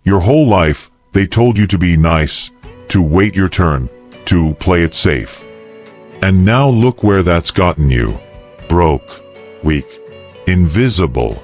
Your whole life, they told you to be nice, to wait your turn, to play it safe. And now look where that's gotten you. Broke, weak, invisible.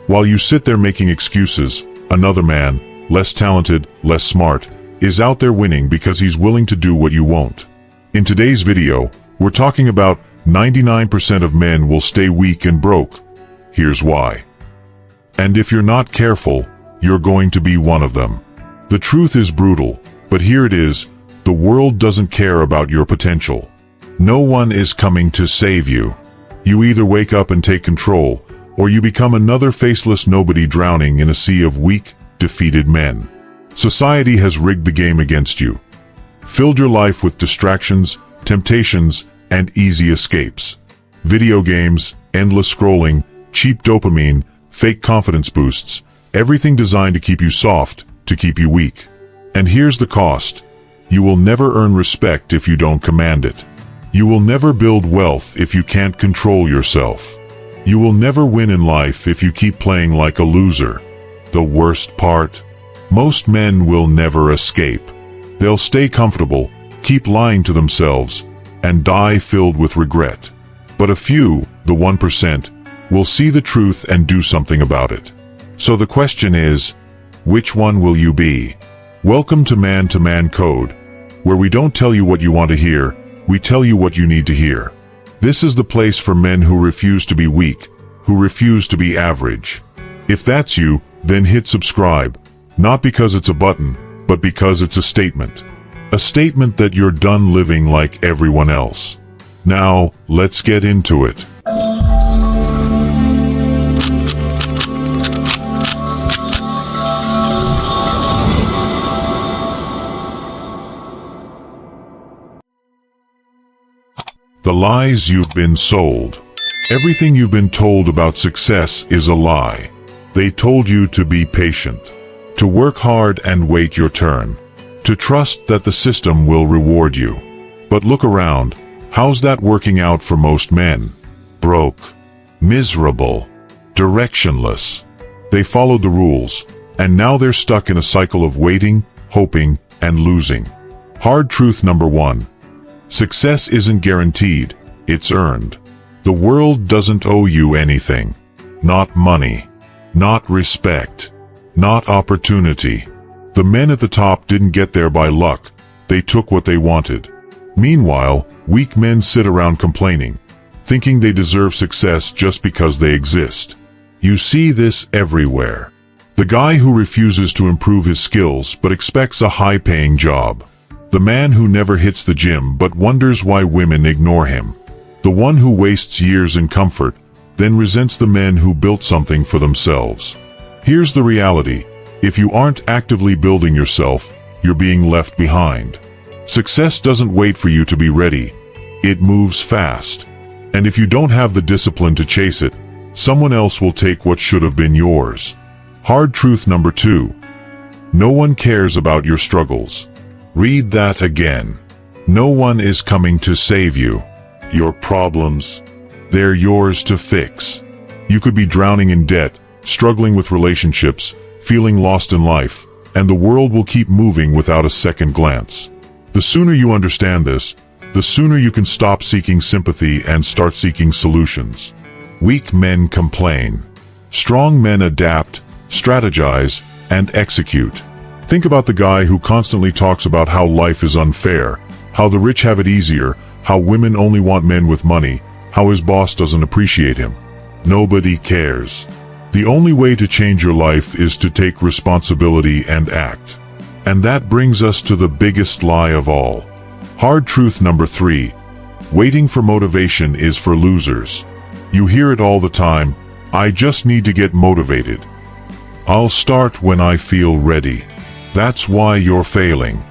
While you sit there making excuses, another man, less talented, less smart, is out there winning because he's willing to do what you won't. In today's video, we're talking about 99% of men will stay weak and broke. Here's why. And if you're not careful, you're going to be one of them. The truth is brutal, but here it is: the world doesn't care about your potential. No one is coming to save you. You either wake up and take control, or you become another faceless nobody drowning in a sea of weak, defeated men. Society has rigged the game against you, filled your life with distractions, temptations, and easy escapes. Video games, endless scrolling, cheap dopamine, fake confidence boosts, everything designed to keep you soft, to keep you weak. And here's the cost. You will never earn respect if you don't command it. You will never build wealth if you can't control yourself. You will never win in life if you keep playing like a loser. The worst part? Most men will never escape. They'll stay comfortable, keep lying to themselves, and die filled with regret. But a few, the 1%, will see the truth and do something about it. So the question is, which one will you be? Welcome to Man Code, where we don't tell you what you want to hear, we tell you what you need to hear. This is the place for men who refuse to be weak, who refuse to be average. If that's you, then hit subscribe, not because it's a button, but because it's a statement. A statement that you're done living like everyone else. Now, let's get into it. The lies you've been sold. Everything you've been told about success is a lie. They told you to be patient, to work hard and wait your turn, to trust that the system will reward you. But look around, how's that working out for most men? Broke, miserable, directionless. They followed the rules, and now they're stuck in a cycle of waiting, hoping, and losing. Hard truth number one. Success isn't guaranteed, it's earned. The world doesn't owe you anything. Not money, not respect, not opportunity. The men at the top didn't get there by luck, they took what they wanted. Meanwhile, weak men sit around complaining, thinking they deserve success just because they exist. You see this everywhere. The guy who refuses to improve his skills but expects a high-paying job. The man who never hits the gym but wonders why women ignore him. The one who wastes years in comfort, then resents the men who built something for themselves. Here's the reality. If you aren't actively building yourself, you're being left behind. Success doesn't wait for you to be ready. It moves fast. And if you don't have the discipline to chase it, someone else will take what should have been yours. Hard truth number two. No one cares about your struggles. Read that again. No one is coming to save you. Your problems, they're yours to fix. You could be drowning in debt, struggling with relationships, feeling lost in life, and the world will keep moving without a second glance. The sooner you understand this, the sooner you can stop seeking sympathy and start seeking solutions. Weak men complain. Strong men adapt, strategize, and execute. Think about the guy who constantly talks about how life is unfair, how the rich have it easier, how women only want men with money, how his boss doesn't appreciate him. Nobody cares. The only way to change your life is to take responsibility and act. And that brings us to the biggest lie of all. Hard truth number three. Waiting for motivation is for losers. You hear it all the time. I just need to get motivated. I'll start when I feel ready. That's why you're failing.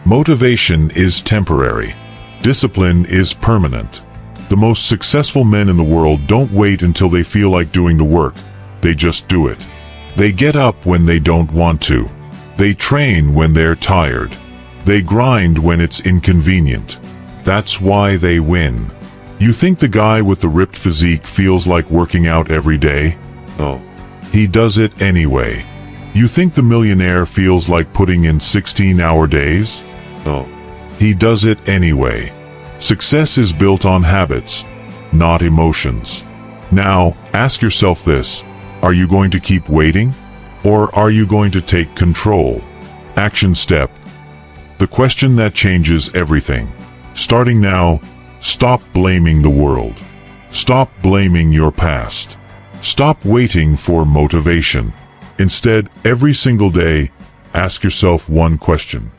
Motivation is temporary. Discipline is permanent. The most successful men in the world don't wait until they feel like doing the work. They just do it. They get up when they don't want to. They train when they're tired. They grind when it's inconvenient. That's why they win. You think the guy with the ripped physique feels like working out every day? Oh. He does it anyway. You think the millionaire feels like putting in 16-hour days? No. He does it anyway. Success is built on habits, not emotions. Now, ask yourself this: are you going to keep waiting? Or are you going to take control? Action step. The question that changes everything. Starting now, stop blaming the world. Stop blaming your past. Stop waiting for motivation. Instead, every single day, ask yourself one question.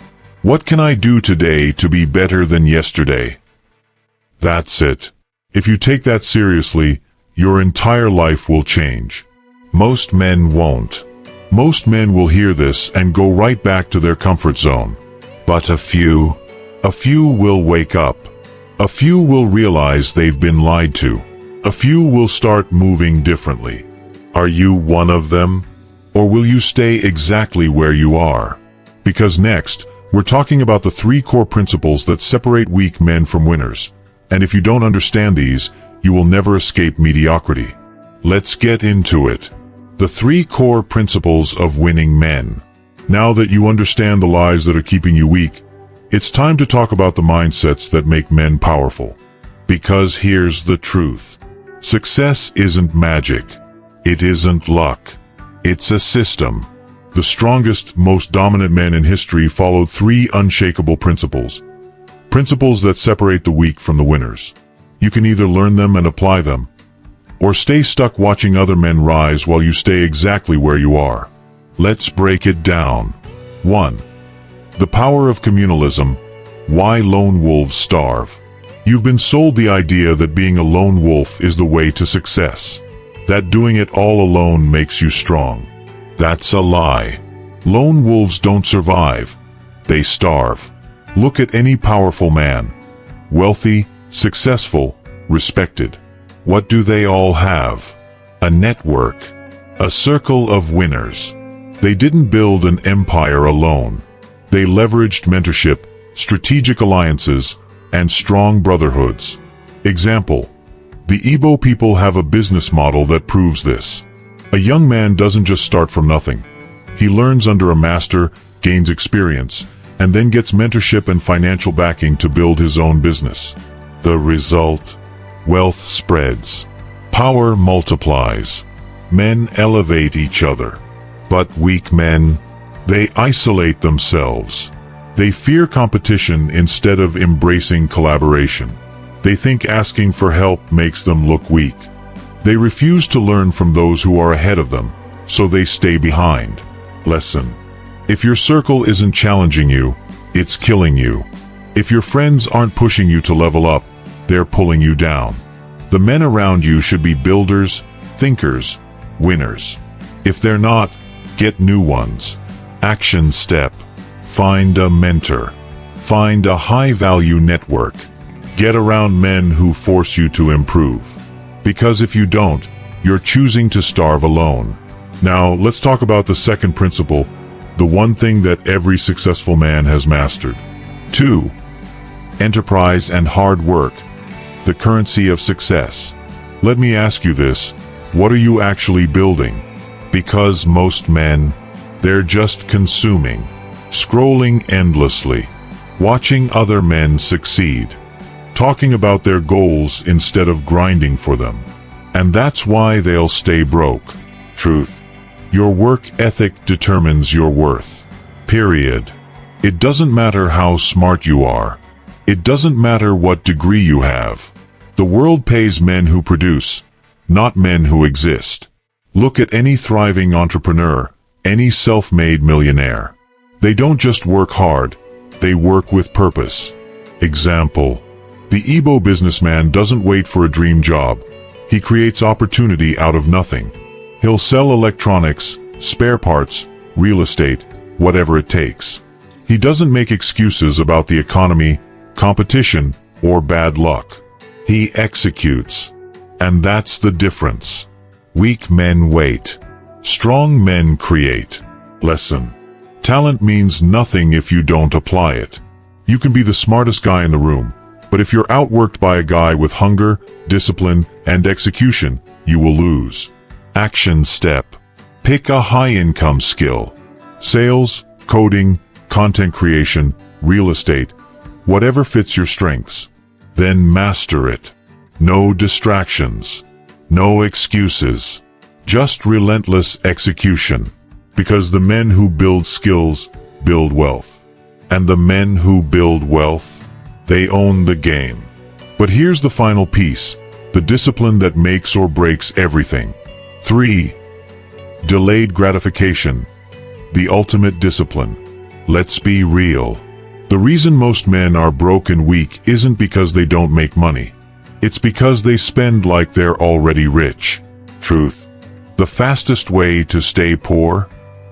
What can I do today to be better than yesterday? That's it. If you take that seriously, your entire life will change. Most men won't. Most men will hear this and go right back to their comfort zone. But a few will wake up. A few will realize they've been lied to. A few will start moving differently. Are you one of them? Or will you stay exactly where you are? Because next, we're talking about the 3 core principles that separate weak men from winners. And if you don't understand these, you will never escape mediocrity. Let's get into it. The 3 core principles of winning men. Now that you understand the lies that are keeping you weak, it's time to talk about the mindsets that make men powerful. Because here's the truth. Success isn't magic. It isn't luck. It's a system. The strongest, most dominant men in history followed 3 unshakable principles. Principles that separate the weak from the winners. You can either learn them and apply them, or stay stuck watching other men rise while you stay exactly where you are. Let's break it down. 1. The power of communalism. Why lone wolves starve. You've been sold the idea that being a lone wolf is the way to success. That doing it all alone makes you strong. That's a lie. Lone wolves don't survive. They starve. Look at any powerful man. Wealthy, successful, respected. What do they all have? A network. A circle of winners. They didn't build an empire alone. They leveraged mentorship, strategic alliances, and strong brotherhoods. Example: the Igbo people have a business model that proves this. A young man doesn't just start from nothing. He learns under a master, gains experience, and then gets mentorship and financial backing to build his own business. The result? Wealth spreads. Power multiplies. Men elevate each other. But weak men, they isolate themselves. They fear competition instead of embracing collaboration. They think asking for help makes them look weak. They refuse to learn from those who are ahead of them, so they stay behind. Lesson: if your circle isn't challenging you, it's killing you. If your friends aren't pushing you to level up, they're pulling you down. The men around you should be builders, thinkers, winners. If they're not, get new ones. Action step: find a mentor. Find a high-value network. Get around men who force you to improve. Because if you don't, you're choosing to starve alone. Now, let's talk about the second principle, the one thing that every successful man has mastered. 2. Enterprise and hard work. The currency of success. Let me ask you this: what are you actually building? Because most men, they're just consuming, scrolling endlessly, watching other men succeed, talking about their goals instead of grinding for them. And that's why they'll stay broke. Truth: your work ethic determines your worth. Period. It doesn't matter how smart you are. It doesn't matter what degree you have. The world pays men who produce, not men who exist. Look at any thriving entrepreneur, any self-made millionaire. They don't just work hard, they work with purpose. Example: the Igbo businessman doesn't wait for a dream job. He creates opportunity out of nothing. He'll sell electronics, spare parts, real estate, whatever it takes. He doesn't make excuses about the economy, competition, or bad luck. He executes. And that's the difference. Weak men wait. Strong men create. Lesson: talent means nothing if you don't apply it. You can be the smartest guy in the room, but if you're outworked by a guy with hunger, discipline, and execution, you will lose. Action step: Pick a high-income skill. Sales, coding, content creation, real estate, whatever fits your strengths. Then master it. No distractions. No excuses. Just relentless execution. Because the men who build skills build wealth. And the men who build wealth, they own the game. But here's the final piece, the discipline that makes or breaks everything. 3. Delayed gratification. The ultimate discipline. Let's be real. The reason most men are broke and weak isn't because they don't make money. It's because they spend like they're already rich. Truth. The fastest way to stay poor?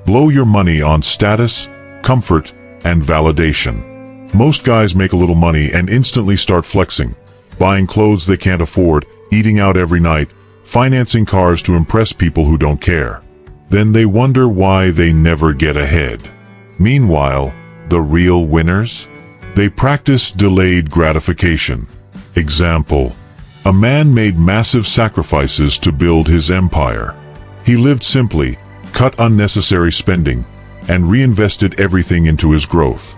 Blow your money on status, comfort, and validation. Most guys make a little money and instantly start flexing, buying clothes they can't afford, eating out every night, financing cars to impress people who don't care. Then they wonder why they never get ahead. Meanwhile, the real winners? They practice delayed gratification. Example: a man made massive sacrifices to build his empire. He lived simply, cut unnecessary spending, and reinvested everything into his growth.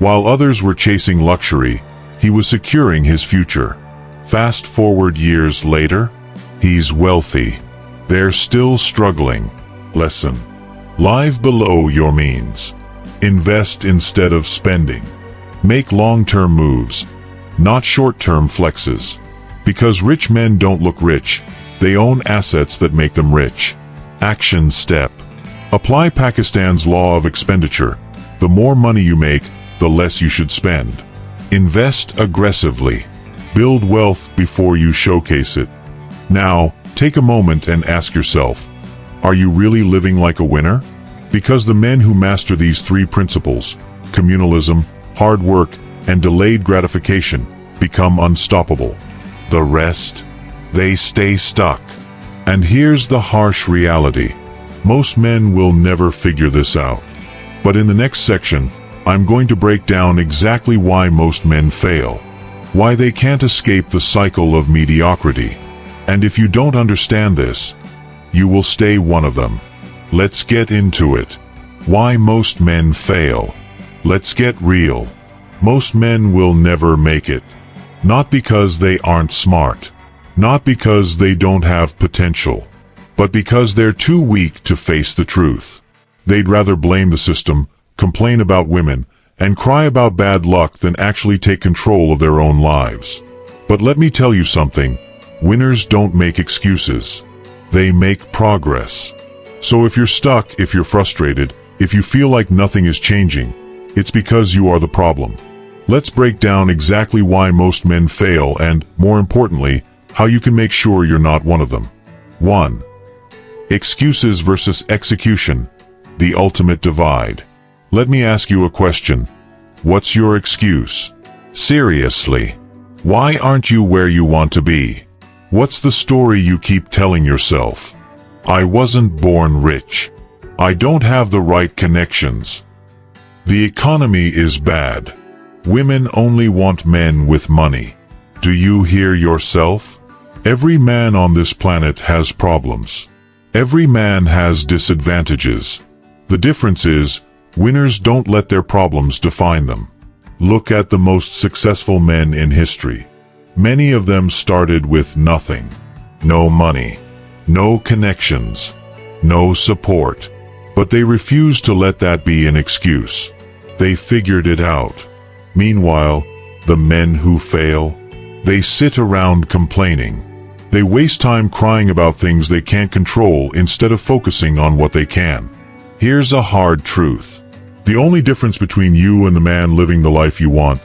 While others were chasing luxury, he was securing his future. Fast forward years later, he's wealthy. They're still struggling. Lesson: live below your means. Invest instead of spending. Make long-term moves, not short-term flexes. Because rich men don't look rich, they own assets that make them rich. Action step. Apply Pakistan's law of expenditure. The more money you make, the less you should spend. Invest aggressively. Build wealth before you showcase it. Now, take a moment and ask yourself, are you really living like a winner? Because the men who master these 3 principles, communalism, hard work, and delayed gratification, become unstoppable. The rest? They stay stuck. And here's the harsh reality. Most men will never figure this out. But in the next section, I'm going to break down exactly why most men fail. Why they can't escape the cycle of mediocrity. And if you don't understand this, you will stay one of them. Let's get into it. Why most men fail. Let's get real. Most men will never make it. Not because they aren't smart. Not because they don't have potential. But because they're too weak to face the truth. They'd rather blame the system, complain about women, and cry about bad luck than actually take control of their own lives. But let me tell you something. Winners don't make excuses. They make progress. So if you're stuck, if you're frustrated, if you feel like nothing is changing, it's because you are the problem. Let's break down exactly why most men fail and, more importantly, how you can make sure you're not one of them. 1. Excuses versus execution. The ultimate divide. Let me ask you a question. What's your excuse? Seriously. Why aren't you where you want to be? What's the story you keep telling yourself? I wasn't born rich. I don't have the right connections. The economy is bad. Women only want men with money. Do you hear yourself? Every man on this planet has problems. Every man has disadvantages. The difference is, winners don't let their problems define them. Look at the most successful men in history. Many of them started with nothing. No money. No connections. No support. But they refused to let that be an excuse. They figured it out. Meanwhile, the men who fail, they sit around complaining. They waste time crying about things they can't control instead of focusing on what they can. Here's a hard truth. The only difference between you and the man living the life you want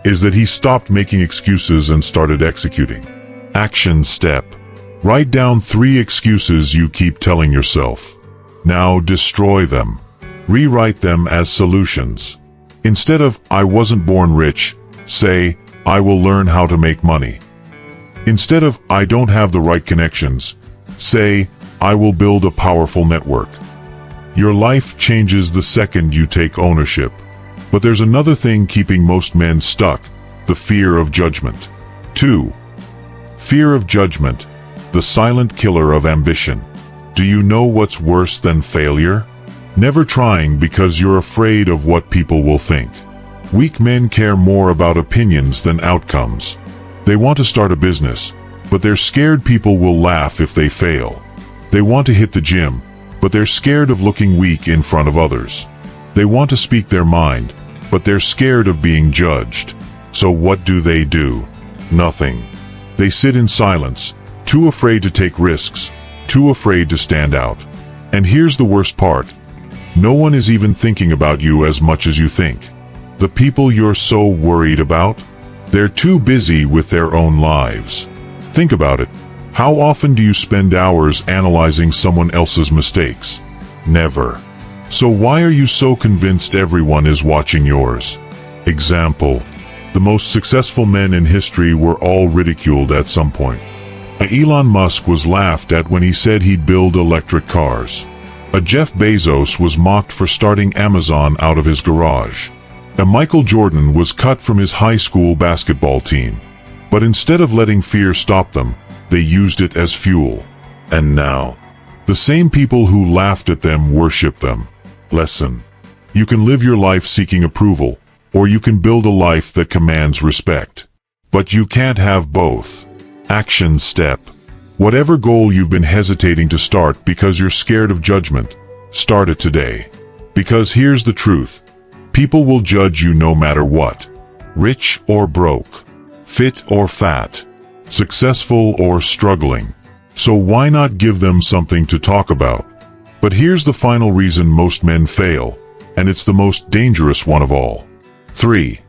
is that he stopped making excuses and started executing. Action step. Write down 3 excuses you keep telling yourself. Now destroy them. Rewrite them as solutions. Instead of, I wasn't born rich, say, I will learn how to make money. Instead of, I don't have the right connections, say, I will build a powerful network. Your life changes the second you take ownership. But there's another thing keeping most men stuck, the fear of judgment. 2. Fear of judgment, the silent killer of ambition. Do you know what's worse than failure? Never trying because you're afraid of what people will think. Weak men care more about opinions than outcomes. They want to start a business, but they're scared people will laugh if they fail. They want to hit the gym, but they're scared of looking weak in front of others. They want to speak their mind, but they're scared of being judged. So what do? Nothing. They sit in silence, too afraid to take risks, too afraid to stand out. And here's the worst part. No one is even thinking about you as much as you think. The people you're so worried about? They're too busy with their own lives. Think about it. How often do you spend hours analyzing someone else's mistakes? Never. So why are you so convinced everyone is watching yours? Example. The most successful men in history were all ridiculed at some point. Elon Musk was laughed at when he said he'd build electric cars. Jeff Bezos was mocked for starting Amazon out of his garage. Michael Jordan was cut from his high school basketball team. But instead of letting fear stop them, they used it as fuel. And now, the same people who laughed at them worship them. Lesson. You can live your life seeking approval, or you can build a life that commands respect. But you can't have both. Action step. Whatever goal you've been hesitating to start because you're scared of judgment, start it today. Because here's the truth. People will judge you no matter what. Rich or broke. Fit or fat. Successful or struggling. So why not give them something to talk about? But here's the final reason most men fail, and it's the most dangerous one of all. 3.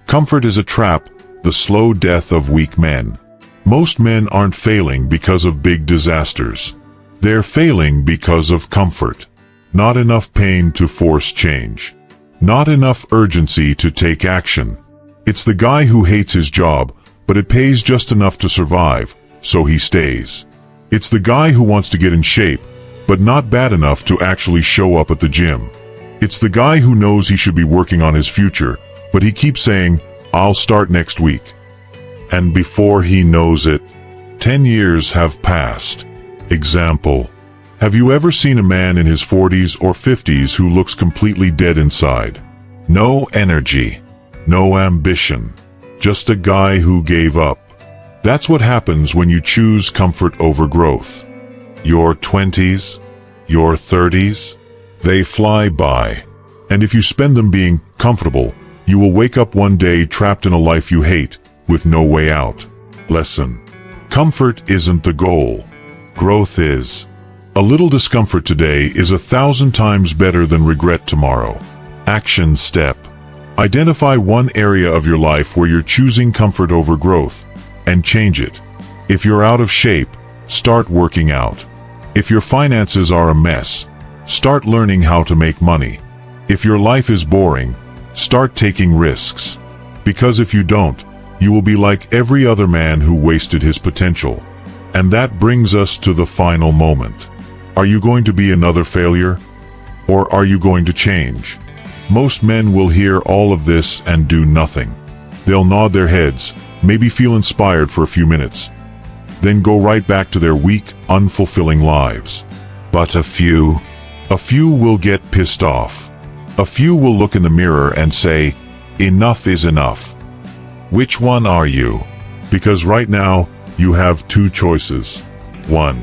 Comfort is a trap, the slow death of weak men. Most men aren't failing because of big disasters. They're failing because of comfort. Not enough pain to force change. Not enough urgency to take action. It's the guy who hates his job, but it pays just enough to survive, so he stays. It's the guy who wants to get in shape, but not bad enough to actually show up at the gym. It's the guy who knows he should be working on his future, but he keeps saying, "I'll start next week." And before he knows it, 10 years have passed. Example. Have you ever seen a man in his 40s or 50s who looks completely dead inside? No energy. No ambition. Just a guy who gave up. That's what happens when you choose comfort over growth. Your 20s, your 30s, they fly by. And if you spend them being comfortable, you will wake up one day trapped in a life you hate, with no way out. Lesson. Comfort isn't the goal. Growth is. A little discomfort today is 1,000 times better than regret tomorrow. Action step. Identify one area of your life where you're choosing comfort over growth, and change it. If you're out of shape, start working out. If your finances are a mess, start learning how to make money. If your life is boring, start taking risks. Because if you don't, you will be like every other man who wasted his potential. And that brings us to the final moment. Are you going to be another failure? Or are you going to change? Most men will hear all of this and do nothing. They'll nod their heads, maybe feel inspired for a few minutes, then go right back to their weak, unfulfilling lives. But a few will get pissed off. A few will look in the mirror and say, "Enough is enough." Which one are you? Because right now, you have two choices. 1.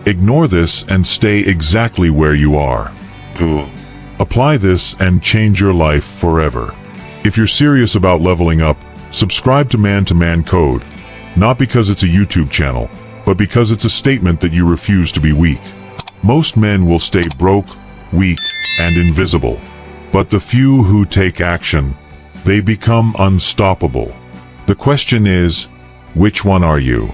Ignore this and stay exactly where you are. 2. Apply this and change your life forever. If you're serious about leveling up, subscribe to Man Code. Not because it's a YouTube channel, but because it's a statement that you refuse to be weak. Most men will stay broke, weak, and invisible. But the few who take action, they become unstoppable. The question is, which one are you?